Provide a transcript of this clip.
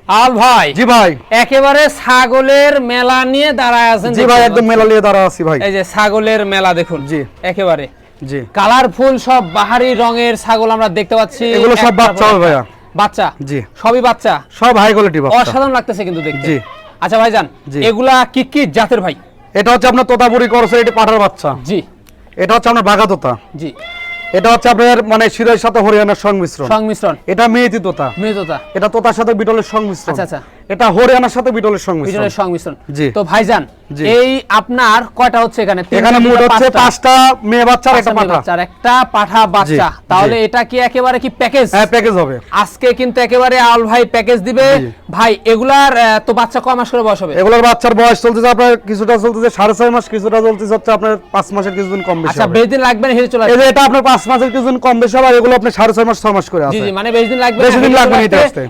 আল ভাই, জি ভাই, একেবারে ছাগলের মেলা নিয়ে দাঁড়ায় আছেন। জি ভাই, একদম মেলা নিয়ে দাঁড়া আছি ভাই। এই যে ছাগলের মেলা দেখুন, জি একেবারে জি, কালারফুল সব বাহারি রঙের ছাগল আমরা দেখতে পাচ্ছি। এগুলো সব একটার বাচ্চা পর হবে একটা। ভাইয়া। বাচ্চা, জি, সবই বাচ্চা, সব হাই কোয়ালিটি বাচ্চা। অসাধারণ লাগতেছে কিন্তু দেখতে। জি। আচ্ছা ভাইজান, জি। এগুলা কি কি জাতের ভাই? এটা হচ্ছে আপনার তোতাপুরি করছে, এটা পাঠার বাচ্চা। জি এটা হচ্ছে আপনার বাঘা তোতা। জি, এটা হচ্ছে আপনার মানে শিরোর সাথে হরিয়ানার সংমিশ্রণ। সংমিশ্রণ, এটা মেয়েতি তোতা। মৃদতা। এটা তোতার সাথে বিটলের সংমিশ্রণ। আচ্ছা আচ্ছা, এটা হরিয়ানার সাথে বিটলের সংমিশ্রণ। পিছনের সংমিশ্রণ। জি। তো ভাইজান, জি। এই আপনার কয়টা হচ্ছে এখানে? এখানে মোট হচ্ছে 5টা মেয়ে বাচ্চা আর একটা পাঠা। বাচ্চার একটা পাঠা বাচ্চা। জি, তাহলে জি। এটা কি একেবারে কি প্যাকেজ? হ্যাঁ, প্যাকেজ হবে। আজকে কিন্তু একেবারে আল ভাই প্যাকেজ দিবে। জি। ভাই এগুলার তো বাচ্চা কয় মাস করে বয়স হবে? এগুলোর বাচ্চার বয়স চলতেছে আপনার কিছুটা চলতেছে 6.5 মাস, কিছুটা চলতেছে হচ্ছে আপনার 5 মাসের কিছুদিন কম বেশি আচ্ছা, হবে। বেশি দিন লাগবে না, হেরে চলে এই আসবে। যে এটা আপনার 5 মাসের কিছুদিন কম বেশি হবে, আর এগুলো আপনি 6.5 মাস 6 মাস করে জি আছে। জি, মানে বেশি দিন লাগবে না, বেশি দিন হেরে লাগবে না চলে এটা আসবে। আসতে।